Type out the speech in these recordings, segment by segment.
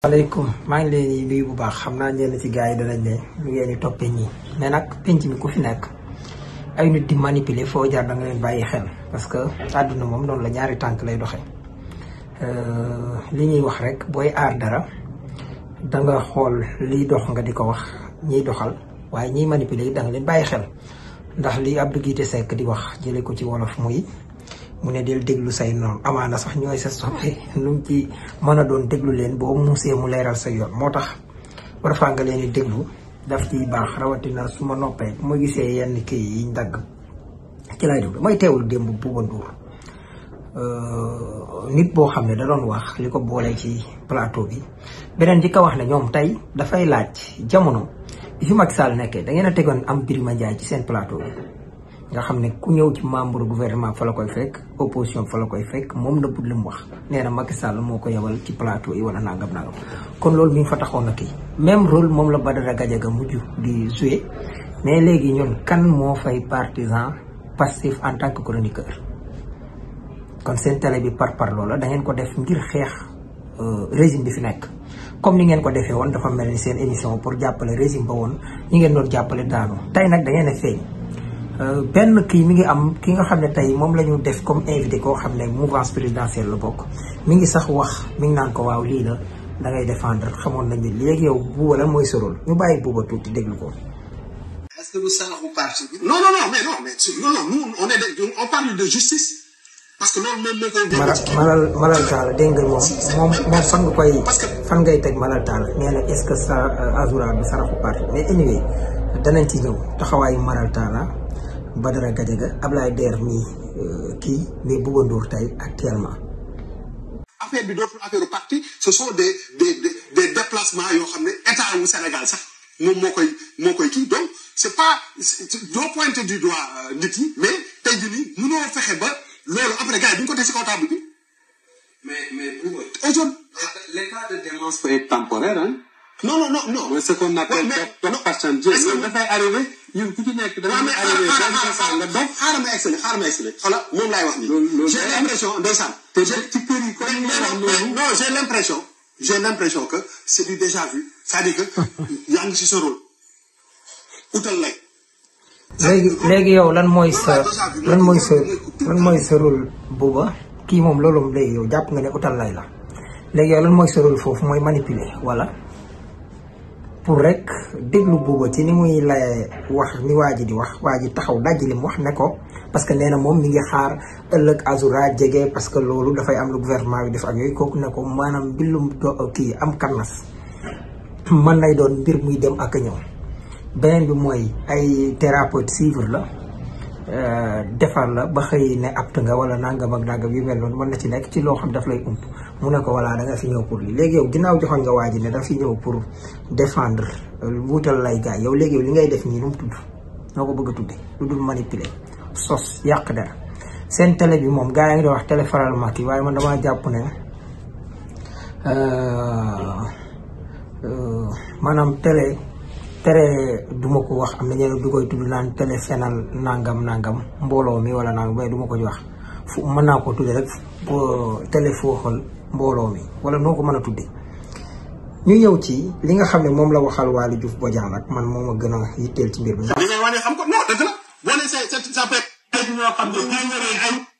Waaleykum maa ngi leen di nuyu bu baax xam naa ñenn ci gars yi danañ ne lu ngeen di toppee ñii mais nag penc mi ku fi nekk ay nit di manipuler foo jaar da nga leen bàyyi xel parce que àdduna moom noonu la ñaari tànk lay doxee li ñuy wax rek booy aar dara da nga xool liy dox nga di ko wax ñiy doxal waaye ñiy manipuler yi da nga leen bàyyi xel ndax li Abdou Guité Seck di wax jëlee ko ci wolof muy. mu ne del déglu say noonu amaana sax ñooy sa soppe lu mu ci mën a doon déglu leen boo muusee mu leeral sa yoon moo tax war faa nga leen di déglu daf ciy baax rawatina su ma noppee bu ma gisee yenn kii yiñ dagg ci lay déglu may teewul démb Bouba Ndour nit boo xam ne da doon wax li ko boole ci plateau bi beneen di ko wax ne ñoom tey dafay laaj jamono bi fi Macky Sall nekkee da ngeen a tegoon am Birima Ndiaye ci seen plateau bi nga xam ne ku ñëw ci membre gouvernement fa la koy fekk opposition fa la koy fekk moom na bud li mu wax nee na Macky Sall moo ko yebal ci plateau yi wala nangam kon loolu mi ngi fa taxoon na kii même rôle moom la Badara Gadiaga mujj di jouer mais léegi ñun kan moo fay partisan passif en tant que chroniqueur kon seen télé bi par loola da ngeen ko def ngir xeex régime bi fi nekk comme ni ngeen ko defee woon dafa mel ni seen émission pour jàppale régime ba woon ñi ngeen doon jàppale daanu tey nag da ngeen a feeñ benn kii mi ngi am ki nga xam ne tey moom la ñu def comme invité koo xam ne mouvance présidentielle la bokk mi ngi sax wax mi ngi naan ko waaw lii la da ngay défendre xamoon nañu léegi yow Bouba lan mooy sa rôle ñu bàyyi Bouba tuuti déglu ko. Est-ce que vous savez parti bi. non nous on parle de justice. parce que loolu même Malal Talla dégg nga moom fan nga koy. fan ngay teg Malal Talla nee na est-ce que ça Azoura du saraxu parti mais anyway danañ ci ñëw taxawaayu Malal Talla Badara Gadiaga Ablaye Der mi kii mais Bouba Ndour tey actuellement. affaire bi dootul affaire parti ce sont des déplacements yoo xam ne état wu Sénégal sax moom moo koy kii donc c'est pas doo pointer du doigt nit yi mais tey jii nii mënoo fexe ba loolu après gars yi duñ ko teg ci kaw table bi. mais Bouba. l'état de démence peut être temporaire hein. non. mooy ce qu'on appelle passenger. loolu dafay arrivé ñun ku ci nekk dafay arrivé nga dox. xaaral ma expliqué voilà moom laay wax nii. j'ai l'impression ndeysaan. te ci kër yi comme non j'ai l'impression que c'est du déjà vu c'est-à-dire que yaa ngi ci sa rôle utal lay. léegi yow lan mooy sa rôle Bouba kii moom loolu léegi yow jàpp nga ne utal lay la léegi yow lan mooy sa rôle foofu mooy manipuler wala pour rek déglu Bouba ci ni muy lay wax ni waa ji di wax waa ji taxaw dajji li mu wax ne ko parce que nee na moom mi ngi xaar ëllëg Azoura jege parce que loolu dafay am lu gouvernement bi def ak yooyu kooku ne ko maanaam mbillum kii am karnas mën nay doon mbir muy dem ak a ñëw beneen bi mooy ay thérapeute suivre la defar la ba xëy ne apt nga wala nangam ak nangam yu mel noonu mën na ci nekk ci loo xam daf lay ump mu ne ko voilà da nga fi ñëw pour lii léegi yow ginnaaw joxoon nga waa ji ne da fi ñëw pour défendre wuutal lay gaay yow léegi yow li ngay def nii nu mu tudd noo ko bëgg a tudde lu dul manipuler sos yàq dara seen télé bi moom gaa yaa ngi doon wax télé faral Macky waaye man damaa jàpp ne maanaam télé duma ko wax am na ñeneen du koy tudd naan télé fenal nangam mbooloo mi wala nangam mais duma ko wax fu mën naa ko tudde rek télé fooxal mbooloo mi wala noo ko mën a tudde ñu ñëw ci li nga xam ne moom la waxal Waly Diouf Bodian nag man moom a gën a yitteel ci mbir mi. li ngay wane xam ko non dëgg la boo nee ça peut être ñoo xam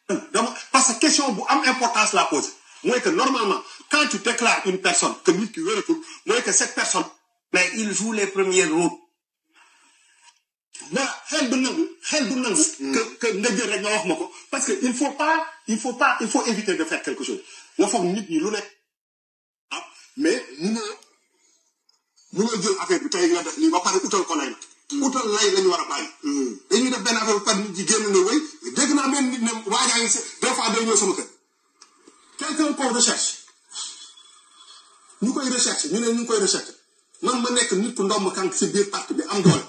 ne dama parce que question bu am importance la pose mooy que normalement quand tu déclares une personne que nit ki wératul mooy que cette personne mais il joue les premiers rôles. voilà xel du nangu que nga jël rek nga wax ma ko parce que il faut éviter de faire quelque chose nga foog nit ñi lu nekk mais mu nga jël affaire bi tey nga def lii ba pare utal ko lay utal lay la ñu war a bàyyi. dañuy def benn affaire bu pare nit ñi génn na wéy dégg naa même nit ne waajaa ngi des fois day ñëw sama kër quelqu'un qu'on recherche ñu koy recherche ñu ne ñu ngi koy recherche man ma nekk nit ku ndomb kànk ci biir parti bi am doole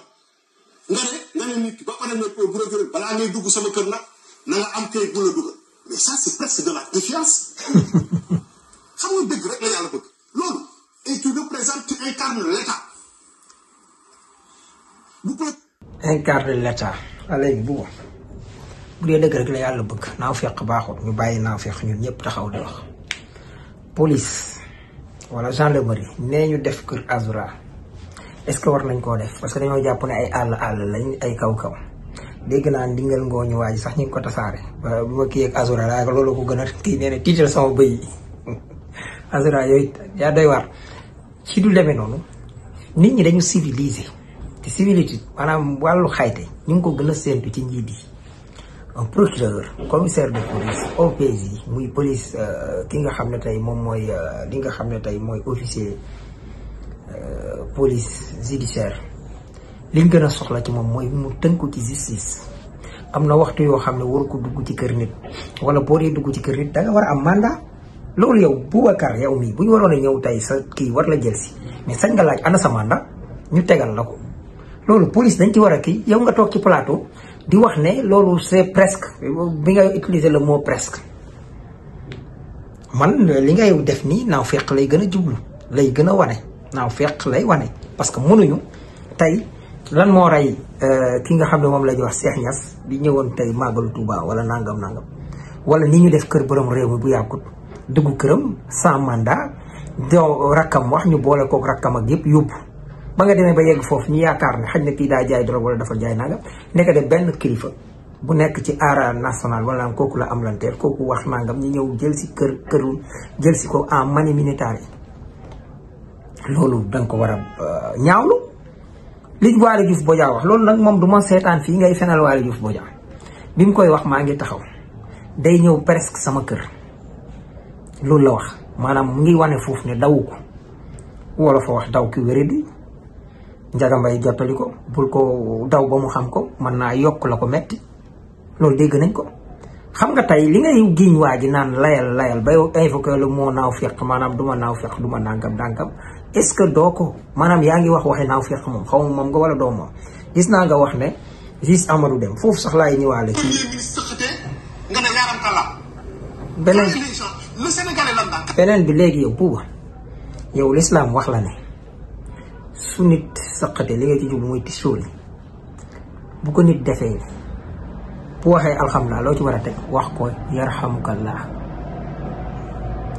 nga ne nit ki ba pare ne bu la balaa ngay dugg sama kër nag na nga am kayit bu la dugal mais ça c'est presque de la défiance xam nga dëgg rek la yàlla bëgg loolu et tu représentes tu incarnes l'état bu ko incarne l'état léegi bu dee dëgg rek la yàlla bëgg naaw fekk baaxul ñu bàyyi naaw fekk ñun ñëpp taxaw di wax police wala gendarmerie nee ñu def kër Azoura est-ce que war nañ koo def parce que dañoo jàpp ne ay àll lañ ay kaw dégg naa ndingal ngooñu waa ji sax ñu ngi ko tasaare bu ma kii ak Azoura laa ko loolu ko gën a kii nee na tiital sama bëy yi Azoura yooyu yaa doy waar ci du demee noonu nit ñi dañu civilisé te civilité maanaam wàllu xayte ñu ngi ko gën a séentu ci njiit yi un procureur commissaire de police OPJ muy police ki nga xam ne tey moom mooy li nga xam ne tey mooy officier police judiciaire liñ gën a soxla ci moom mooy mu tënku ci justice. am na waxtu yoo xam ne waru ko dugg ci kër nit wala boo dee dugg ci kër nit da nga war a am mandat loolu yow Boubacar yow mii bu ñu waroon a ñëw tey sa kii war la jël si mais sañ nga laaj ana sa mandat ñu tegal la ko loolu police dañ ci war a kii yow nga toog ci plateau di wax ne loolu c'est presque bi nga utiliser le mot presque man li ngay def nii naaw fekk lay gën a jublu lay gën a wane naaw fekk lay wane parce que mënuñu tey lan moo rey ki nga xam ne moom la ñuy wax Cheikh Niass bi ñëwoon tey màggalu Touba wala nangam wala ni ñu def kër borom réew mi bu yàggut dugg këram sans mandat doo rakkam wax ñu boole kook rakkam ak yëpp yóbbu ba nga demee ba yegg foofu ñu yaakaar ne xaj na kii daa jaay drogue wala dafa jaay nangam nekk de benn kilifa bu nekk ci aara national wala kooku la am lanteer kooku wax nangam ñu ñëw jël si këru jël si ko en mani militaire loolu danga ko war a ñaawlu li Waly Diouf Bodiang wax loolu nag moom du ma seetaan fii ngay fenal Waly Diouf Bodiang bi mu koy wax maa ngi taxaw day ñëw presque sama kër loolu la wax maanaam mu ngi wane foofu ne dawu ko wala fa wax daw ki wéradi Njaga Mbay jottali ko bul ko daw ba mu xam ko mën naa yokk la ko metti loolu dégg nañ ko xam nga tey li ngay giñ waa ji naan layal bay invoqué le mot naaw feq maanaam du ma naaw feq du ma dànkam est-ce que doo ko maanaam yaa ngi wax waxe naaw feq moom xaw ma moom nga wala doo moom gis naa nga wax ne juge Amadou Deme foofu sax laay ñëwaale ci nga ne yaaram kala beneen bi léegi yow buuba yow l'islam wax la ne su nit saqate li nga ci jublu mooy tisóoli bu ko nit defee bu waxee alhamdulilah loo ci war a teg wax ko yarhamukallah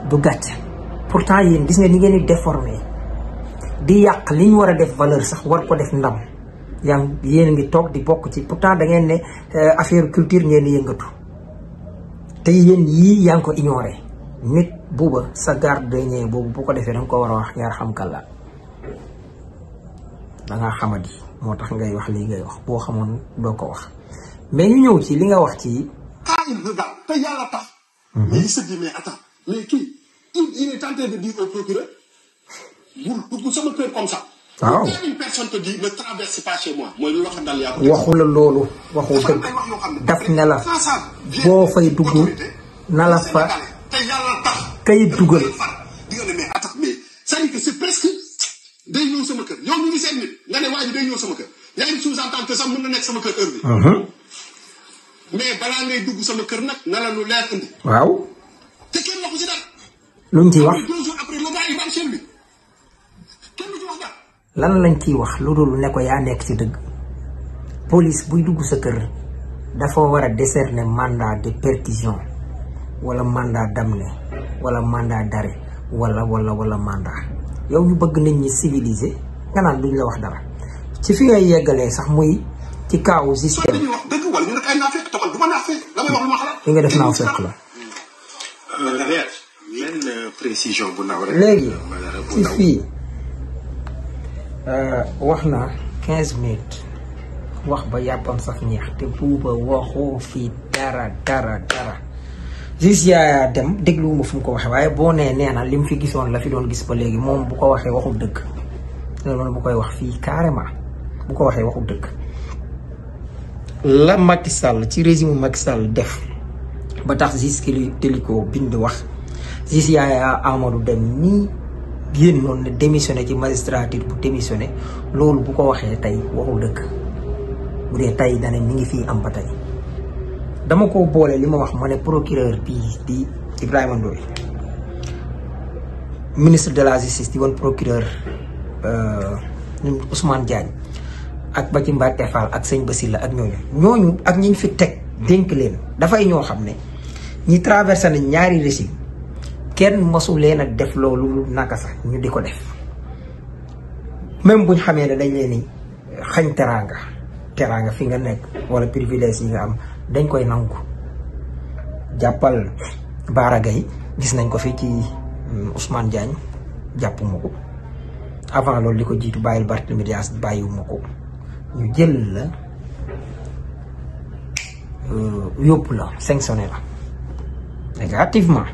du gàcc pourtant yéen gis nga ni ngeen di déformé di yàq li ñu war a def valeur sax war ko def ndam yéen ngi toog di bokk ci pourtant da ngeen ne affaire culture ngeen di yëngatu te yéen yii yaa ngi ko ignoré nit buuba sa gardien boobu bu ko defee da nga ko war a wax yarhamukallah da ngaa xamadi moo tax ngay wax lii ngay wax boo xamoon doo ko wax mais ñu ñëw ci li nga wax ci. il regarde te yàlla tax. mais il se dit mais attends mais kii il est tenté de dire au procureur pour sama kër comme ça. waaw quand une personne te dit ne traverse pas chez moi. mooy lu wax dal yaa ko. waxu la loolu waxu dëgg daf ne la boo fay dugg na la fa te yàlla tax. kay dugal. di nga ne mais attends mais c'est-à-dire que c'est presque day ñëw sama kër yow ñu ngi seen nit nga ne waa ji day ñëw sama kër yaa ngi sous-entendre que sax mën na nekk sama kër heure bi. mais balaa ngay dugg sama kër nag na la lu leer indi. waaw. te kenn waxu si dara. luñ ciy wax 2 jours après le gars il va chez lui kenn du ci wax dara. lan lañ ciy wax lu dul ne ko yaa nekk ci dëgg police buy dugg sa kër dafa war a décerner mandat de perquisition wala mandat d'amener wala mandat d'arrêt wala mandat yow ñu bëgg nit ñi civilisé nga naan duñ la wax dara ci fi ngay yeggalee sax muy ci kaawu système. soo wax dëgg wala ñu ne ay naa fekk taxal du ma naa fekk damay wax lu ma xalaat. li nga def naa fekk la. précision bu ndaw rek. léegi ci fii wax na 15 minutes wax ba yàppam sax ñeex te buuba waxoo fii dara. gis yaa dem dégluwuma fu mu ko waxee waaye boo nee na li mu fi gisoon la fi doon gis ba léegi moom bu ko waxee waxul dëgg loolu bu koy wax fii carrément bu ko waxee waxul dëgg. la Macky Sall ci régime Macky Sall def ba tax gis ki Téliko bind wax gis yaa Amadou Deme nii génnoon ne démissionné ci magistrature bu démissionné loolu bu ko waxee tey waxul dëgg bu dee tey dane mi ngi fii am ba tey. dama ko boole li ma wax ma ne procureur bii di Ibrahima Ndoye ministre de la justice di woon procureur Ousmane Diagne ak ba ci Mbacké Fall ak sëñ Basila ak ñooñu ak ñi ñu fi teg dénk leen dafay ñoo xam ne ñi traversé nañ ñaari régime kenn mosu leen a def loolu naka sax ñu di ko def même buñ xamee ne dañ leen ni xañ teraanga fi nga nekk wala privilège yi nga am dañ koy nangu. jàppal Bara Gaye gis nañ ko fi ci Ousmane Diagne jàppuma ko avant loolu li ko jiitu bàyyil Barthélémy Dias bàyyiwuma ko ñu jël la yóbbu la sanctionné la négativement.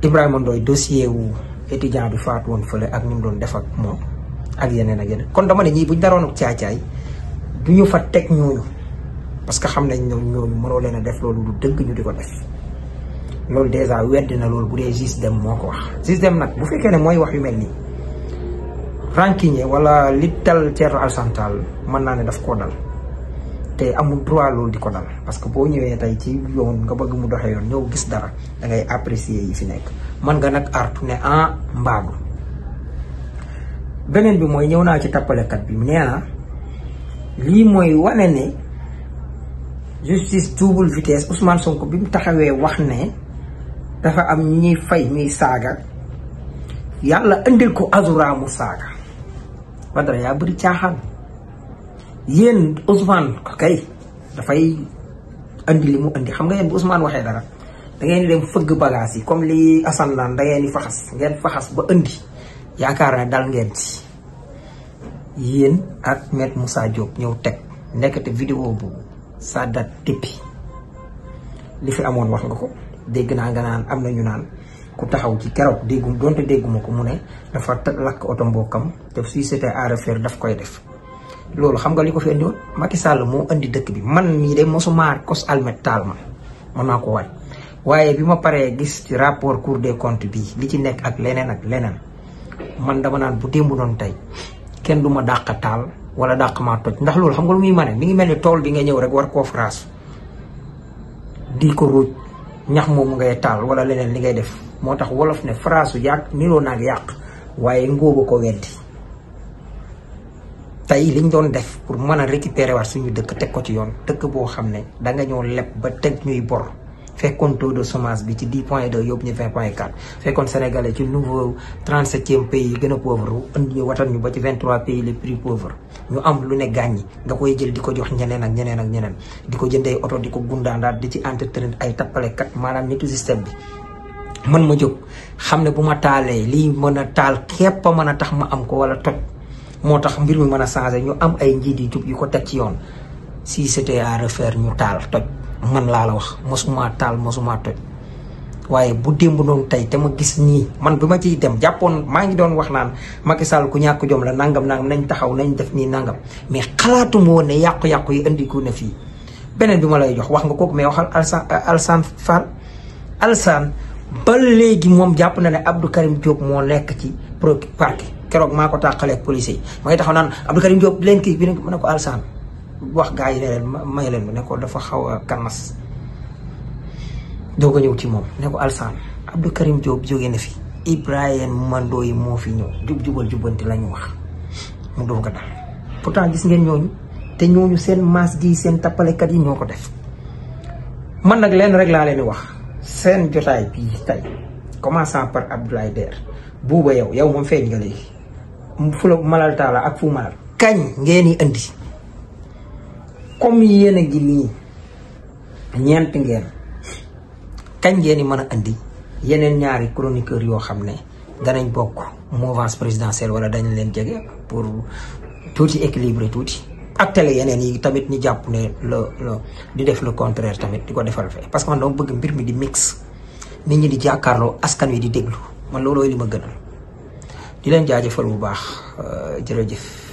Ibrahima Ndoye dossier wu étudiant bi faatu woon fële ak ni mu doon def ak moom ak yeneen ak yeneen kon dama ne ñii buñ daroon caay-caay du ñu fa teg ñooñu parce que xam nañ ñooñu mënoo leen a def loolu du dëgg ñu di ko def loolu dèjà weddi na loolu bu dee système moo ko wax. système nag bu fekkee ne mooy wax yu mel nii rancunier wala li dal Thierno Alassane Sall mën naa ne daf koo dal te amul droit loolu di ko dal parce que boo ñëwee tey ci yoon nga bëgg mu doxee yoon ñëw gis dara da ngay apprécier yi fi nekk man nga nag artu ne mbaadu. beneen bi mooy ñëw naa ci tappalekat bi nee na lii mooy wane ne justice double vitesse Ousmane Sonko bi mu taxawee wax ne dafa am ñuy fay ñuy saaga yàlla indil ko azura mu saaga Badara yaa bëri caaxaan. yéen Ousmane kay dafay andi li mu andi xam nga yéen bu Ousmane waxee dara da ngeen di dem fëgg bagage yi comme li Assane naan da ngeen di faxas ngeen faxas ba andi yaakaar ne dal ngeen ci yéen ak Maître Moussa Diop ñëw teg nekkate vidéo boobu ça date depuis li fi amoon wax nga ko dégg naa nga naan am na ñu naan ku taxaw ci keroog donte dégguma ko mu ne dafa lakk oto mbokkam te si c'était à refaire daf koy def. loolu xam nga li ko fi indiwoon Macky Sall moo indi dëkk bi man mii de mosuma kos almet taal man maa ko waaj waaye bi ma paree gis ci rapport Cour des comptes bi li ci nekk ak leneen man dama naan bu démb doon tey kenn du ma dàq taal wala dàq maa toj ndax loolu xam nga lu muy mane mi ngi mel ni tool bi nga ñëw rek war koo fraas di ko ruuj ñax moomu ngay taal wala leneen li ngay def moo tax wolof ne fraasu yàq niroo naag yàq waaye ngóoba ko weddi. tey liñ doon def pour mën a récupérer waat suñu dëkk teg ko ci yoon dëkk boo xam ne da nga ñëw leb ba teg ñuy bor fekkoon taux de chômage bi ci 10.2 yóbbu ñu 20.4 fekkoon sénégalais ci nouveau 37e pays yi gën a pauvre indi ñu watal ñu ba ci 23 pays les plus pauvres ñu am lu ne gàññi nga koy jël di ko jox ñeneen ak ñeneen di ko jëndee oto di ko gundaandaat di ci entretenir ay tappalekat maanaam nitu système bi man ma jóg xam ne bu ma taalee lii mën a taal képp a mën a tax ma am ko wala toj moo tax mbir mi mën a changé ñu am ay njiit yu jub yu ko teg ci yoon si c'était à refaire ñu taal toj man laa la wax mosuma taal mosuma toj waaye bu démb doon tey te ma gis nii man bi ma ciy dem jàppoon maa ngi doon wax naan Macky Sall ku ñàkk jom la nangam nañ taxaw nañ def nii nangam mais xalaatuma woon ne yàqu-yàqu yi indi ko ne fii. beneen bi ma lay jox wax nga kooku mais waxal Alassane Fall Alassane ba léegi moom jàpp na ne Abdou Karim Diop moo nekk ci parquet keroog maa ko tàqalee ak policier yi ma ngi taxaw naan Abdou Karim Diop leen kii bi ne ko Alassane wax gaa yi ne leen may leen ne ko dafa xaw a kannas doo ko ñëw ci moom ne ko Alassane Abdou Karim Diop jógee na fi Ibrahima Ndoye moo fi ñëw jubal jubbanti la ñu wax mu doog a dal pourtant gis ngeen ñooñu te ñooñu seen maas gi seen tappalekat yi ñoo ko def man nag leen rek laa leen di wax seen jotaay bii tey commençant par Abdoulaye Der buuba yow moom feeñ nga léegi fu la malal taala ak fu malal kañ ngeen i indi comme yéen a ngi nii ñeent ngeen kañ ngeen i mën a indi yeneen ñaari chroniqueur yoo xam ne danañ bokk mouvance présidentielle wala dañ leen jege pour tuuti équilibré tuuti ak télé yeneen yi tamit ñu jàpp ne di def le contraire tamit di ko defal fee parce que man dama bëgg mbir mi di mix nit ñi di jàkkaarloo askan wi di déglu man loolooy li ma gënal di leen jaajëfal bu baax jërëjëf